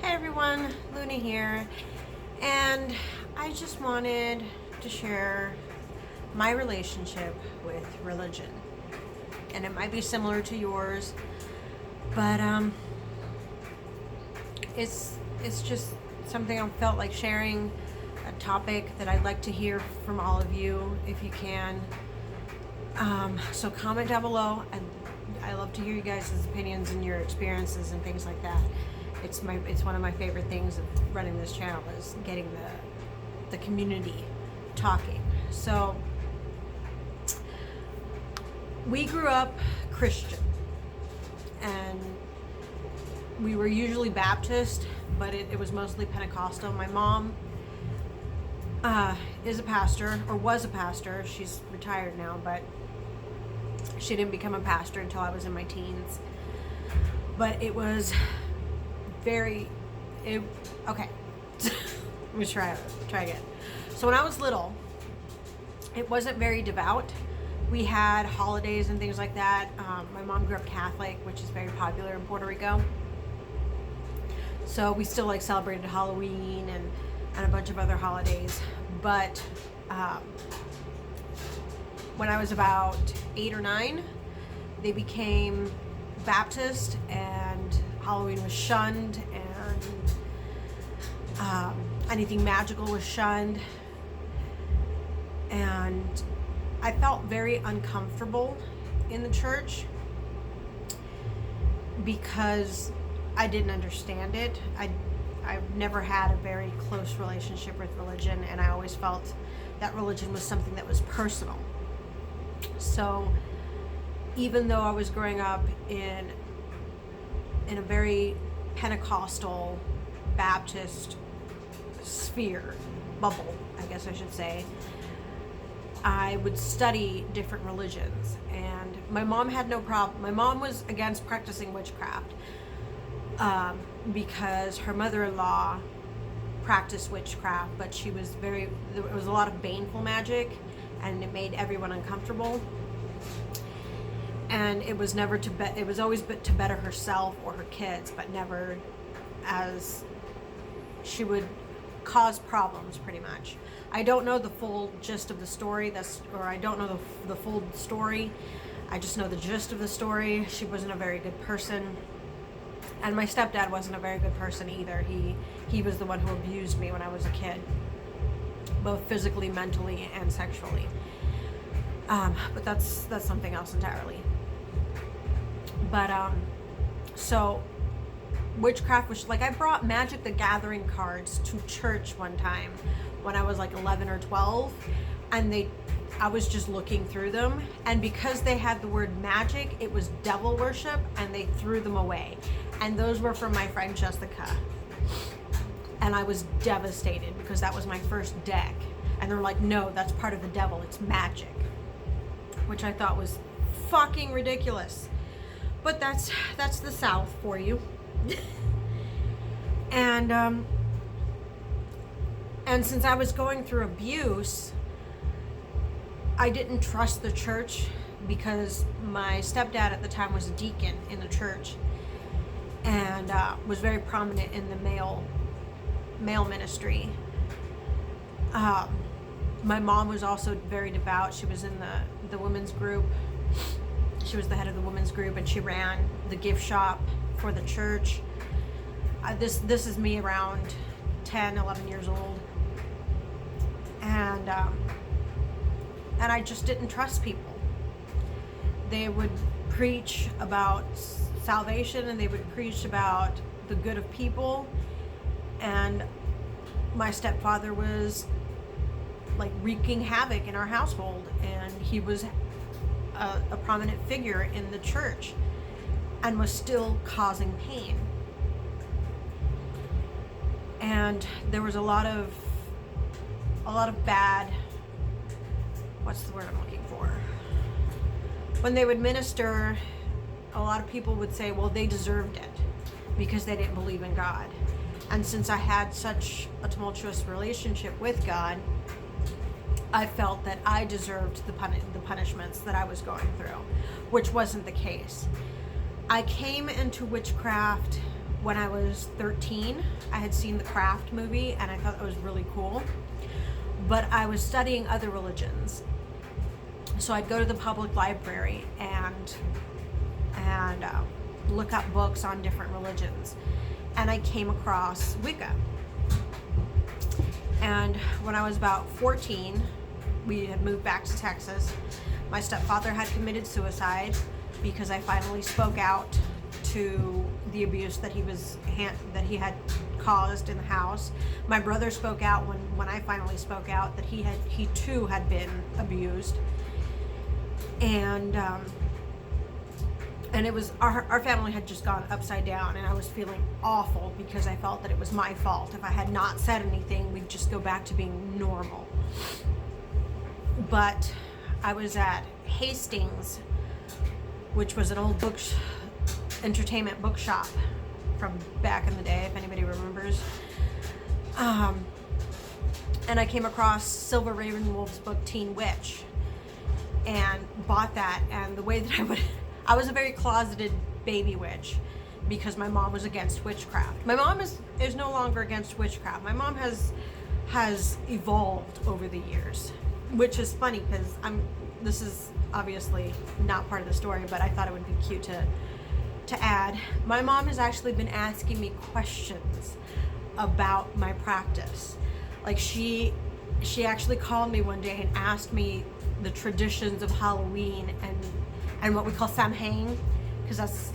Hey everyone, Luna here, and I just wanted to share my relationship with religion. And it might be similar to yours, but it's just something I felt like sharing, a topic that I'd like to hear from all of you if you can. So comment down below, and I love to hear you guys' opinions and your experiences and things like that. It's one of my favorite things of running this channel is getting the community talking. So we grew up Christian, and we were usually Baptist, but it was mostly Pentecostal. My mom is a pastor, or was a pastor. She's retired now, but she didn't become a pastor until I was in my teens. But it was okay. Let me try again. So when I was little, it wasn't very devout. We had holidays and things like that. My mom grew up Catholic, which is very popular in Puerto Rico. So we still like celebrated Halloween and a bunch of other holidays. But when I was about 8 or 9, they became Baptist, and Halloween was shunned, and anything magical was shunned. And I felt very uncomfortable in the church because I didn't understand it. I've never had a very close relationship with religion, and I always felt that religion was something that was personal. So even though I was growing up in a very Pentecostal Baptist sphere, bubble, I guess I should say, I would study different religions, and my mom had no problem. My mom was against practicing witchcraft because her mother-in-law practiced witchcraft, but there was a lot of baneful magic, and it made everyone uncomfortable. And it was always to better herself or her kids, but never as she would cause problems, pretty much. I don't know the full gist of the story, I don't know the full story. I just know the gist of the story. She wasn't a very good person. And my stepdad wasn't a very good person either. He was the one who abused me when I was a kid, both physically, mentally, and sexually. But that's something else entirely. But so witchcraft was like, I brought Magic the Gathering cards to church one time when I was like 11 or 12, and I was just looking through them, and because they had the word magic, it was devil worship, and they threw them away. And those were from my friend Jessica, and I was devastated because that was my first deck, and they're like, no, that's part of the devil, it's magic, which I thought was fucking ridiculous. But that's the South for you. And since I was going through abuse, I didn't trust the church because my stepdad at the time was a deacon in the church, and was very prominent in the male ministry. My mom was also very devout. She was in the women's group. She was the head of the women's group, and she ran the gift shop for the church. This is me around 10, 11 years old. And I just didn't trust people. They would preach about salvation, and they would preach about the good of people. And my stepfather was like wreaking havoc in our household, and he was a prominent figure in the church and was still causing pain. And there was a lot of bad, what's the word I'm looking for? When they would minister, a lot of people would say, well, they deserved it because they didn't believe in God. And since I had such a tumultuous relationship with God, I felt that I deserved the punishments that I was going through, which wasn't the case. I came into witchcraft when I was 13. I had seen the Craft movie and I thought it was really cool. But I was studying other religions. So I'd go to the public library and look up books on different religions. And I came across Wicca. And when I was about 14, we had moved back to Texas. My stepfather had committed suicide because I finally spoke out to the abuse that he had caused in the house. My brother spoke out when I finally spoke out that he too had been abused. And it was our family had just gone upside down, and I was feeling awful because I felt that it was my fault. If I had not said anything, we'd just go back to being normal. But I was at Hastings, which was an old entertainment bookshop from back in the day, if anybody remembers. And I came across Silver Ravenwolf's book Teen Witch and bought that. And the way that I was a very closeted baby witch because my mom was against witchcraft. My mom is no longer against witchcraft. My mom has evolved over the years, which is funny because this is obviously not part of the story, but I thought it would be cute to add. My mom has actually been asking me questions about my practice. Like she actually called me one day and asked me the traditions of Halloween and what we call Samhain, because that's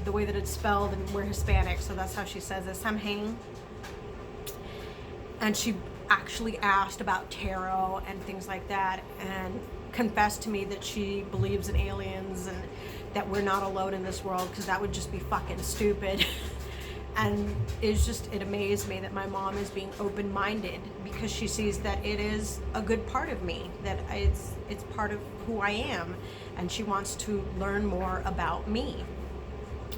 the way that it's spelled, and we're Hispanic, so that's how she says it, Samhain. And she actually asked about tarot and things like that, and confessed to me that she believes in aliens and that we're not alone in this world, because that would just be fucking stupid. And it amazed me that my mom is being open-minded because she sees that it is a good part of me, that it's part of who I am, and she wants to learn more about me.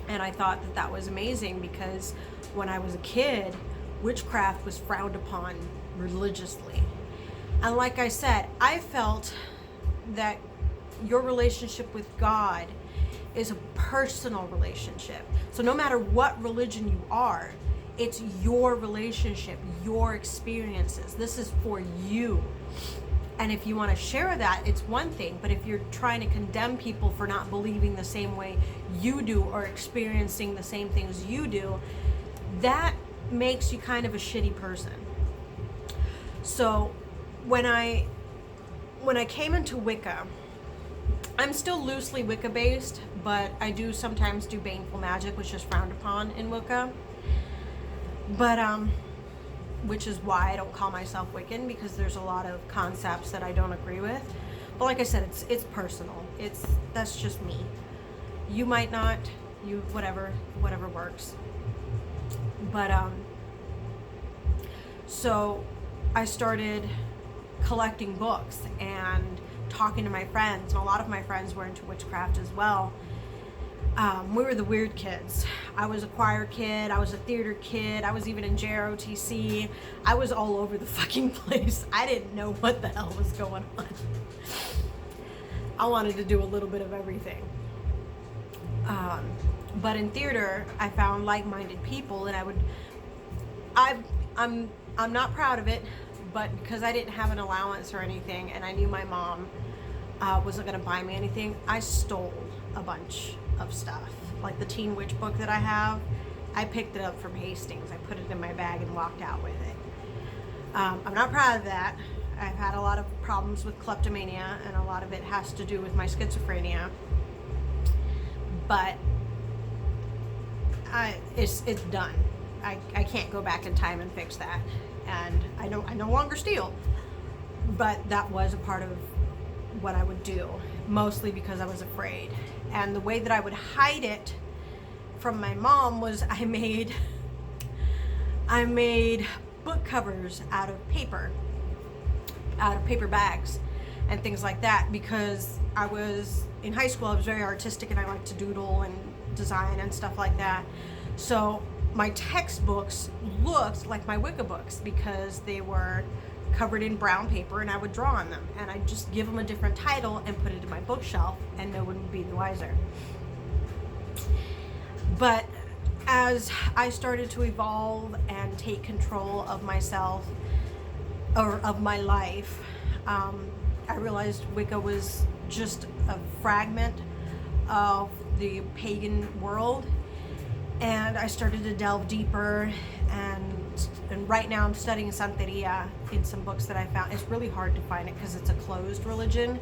And I thought that was amazing because when I was a kid, witchcraft was frowned upon religiously. And like I said, I felt that your relationship with God is a personal relationship. So no matter what religion you are, it's your relationship, your experiences. This is for you. And if you want to share that, it's one thing. But if you're trying to condemn people for not believing the same way you do or experiencing the same things you do, that makes you kind of a shitty person. So when I came into Wicca, I'm still loosely Wicca based, but I do sometimes do baneful magic, which is frowned upon in Wicca. But which is why I don't call myself Wiccan, because there's a lot of concepts that I don't agree with. But like I said, it's personal. That's just me. You might not, whatever works. But so I started collecting books and talking to my friends, and a lot of my friends were into witchcraft as well. We were the weird kids. I was a choir kid, I was a theater kid, I was even in JROTC. I was all over the fucking place. I didn't know what the hell was going on. I wanted to do a little bit of everything. But in theater, I found like-minded people, and I'm not proud of it, but because I didn't have an allowance or anything, and I knew my mom wasn't going to buy me anything, I stole a bunch of stuff. Like the Teen Witch book that I have, I picked it up from Hastings. I put it in my bag and walked out with it. I'm not proud of that. I've had a lot of problems with kleptomania, and a lot of it has to do with my schizophrenia. But it's done. I can't go back in time and fix that. And I no longer steal. But that was a part of what I would do, mostly because I was afraid. And the way that I would hide it from my mom was I made book covers out of paper bags and things like that, because I was in high school. I was very artistic and I liked to doodle and design and stuff like that. So my textbooks looked like my Wicca books because they were covered in brown paper, and I would draw on them, and I'd just give them a different title and put it in my bookshelf, and no one would be the wiser. But as I started to evolve and take control of myself, or of my life, I realized Wicca was just a fragment of the pagan world, and I started to delve deeper, and right now I'm studying Santeria in some books that I found. It's really hard to find it because it's a closed religion.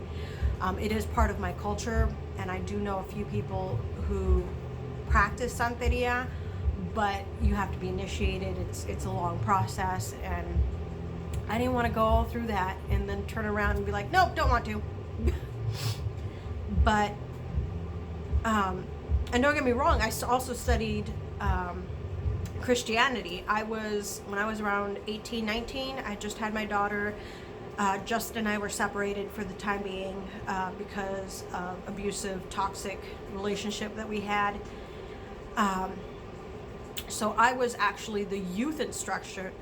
It is part of my culture, and I do know a few people who practice Santeria, but you have to be initiated. It's a long process, and I didn't want to go all through that and then turn around and be like, nope, don't want to. But and don't get me wrong, I also studied Christianity. When I was around 18, 19, I just had my daughter. Justin and I were separated for the time being because of abusive, toxic relationship that we had. So I was actually the youth instructor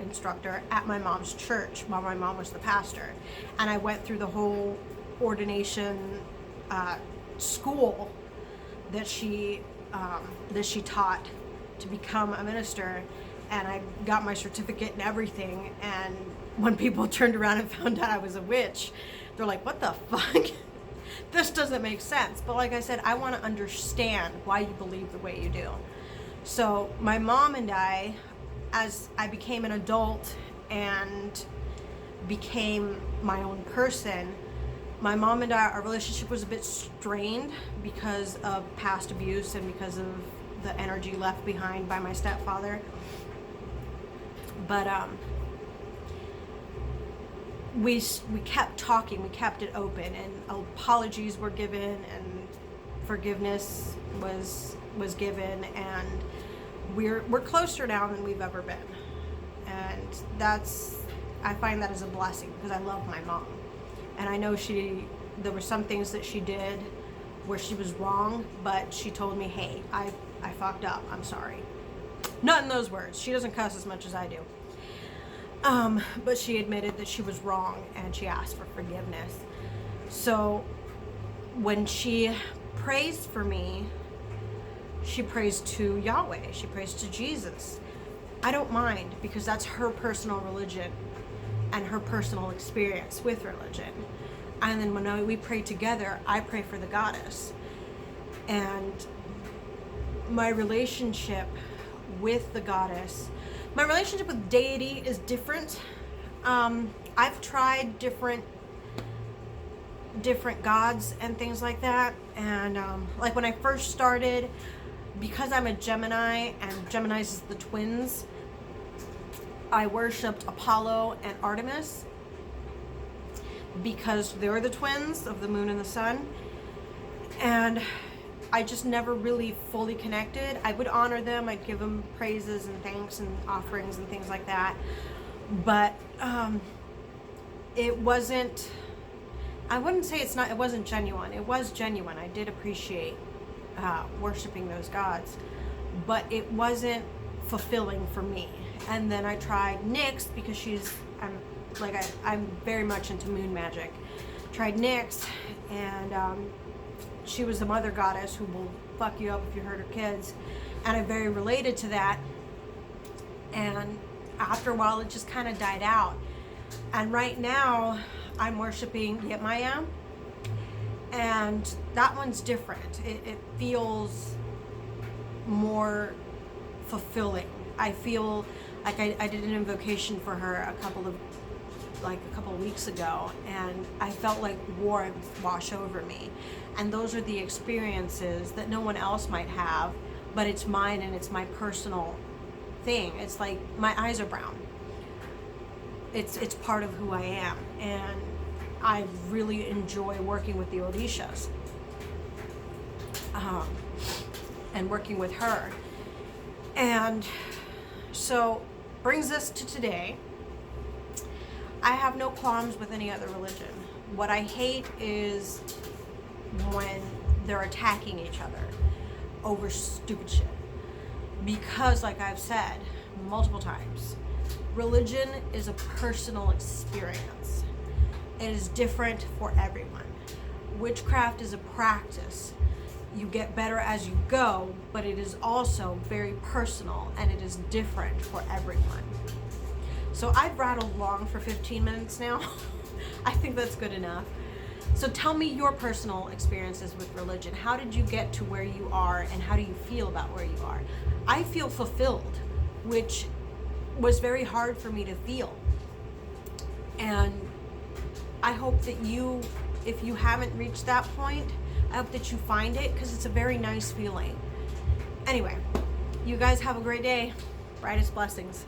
at my mom's church while my mom was the pastor. And I went through the whole ordination school that she taught to become a minister, and I got my certificate and everything. And when people turned around and found out I was a witch, they're like, what the fuck? This doesn't make sense. But like I said, I want to understand why you believe the way you do. So my mom and I, as I became an adult and became my own person, my mom and I, our relationship was a bit strained because of past abuse and because of the energy left behind by my stepfather. But we kept talking, we kept it open, and apologies were given, and forgiveness was given, and we're closer now than we've ever been. And I find that as a blessing, because I love my mom, and I know there were some things that she did where she was wrong, but she told me, hey, I fucked up, I'm sorry. Not in those words. She doesn't cuss as much as I do. But she admitted that she was wrong, and she asked for forgiveness. So when she prays for me, she prays to Yahweh, she prays to Jesus. I don't mind, because that's her personal religion and her personal experience with religion. And then when we pray together, I pray for the goddess. And my relationship with the goddess, my relationship with deity is different. I've tried different gods and things like that. And like when I first started, because I'm a Gemini, and Geminis is the twins, I worshipped Apollo and Artemis because they're the twins of the moon and the sun. And I just never really fully connected. I would honor them, I'd give them praises and thanks and offerings and things like that. But it wasn't, I wouldn't say it wasn't genuine. It was genuine. I did appreciate worshiping those gods, but it wasn't fulfilling for me. And then I tried Nyx, because I'm very much into moon magic. Tried Nyx, and she was the mother goddess who will fuck you up if you hurt her kids, and I very related to that. And after a while, it just kind of died out. And right now, I'm worshiping Yitmaya, and that one's different. It feels more fulfilling. I feel like I did an invocation for her a couple of weeks ago, and I felt like warmth wash over me. And those are the experiences that no one else might have, but it's mine, and it's my personal thing. It's like my eyes are brown. It's part of who I am, and I really enjoy working with the Orishas and working with her. And so brings us to today. I have no qualms with any other religion. What I hate is when they're attacking each other over stupid shit. Because, like I've said multiple times, religion is a personal experience. It is different for everyone. Witchcraft is a practice. you get better as you go, but it is also very personal and it is different for everyone. So I've rattled along for 15 minutes now. I think that's good enough. So tell me your personal experiences with religion. How did you get to where you are, and how do you feel about where you are? I feel fulfilled, which was very hard for me to feel. And I hope that you, if you haven't reached that point, I hope that you find it, because it's a very nice feeling. Anyway, you guys have a great day. Brightest blessings.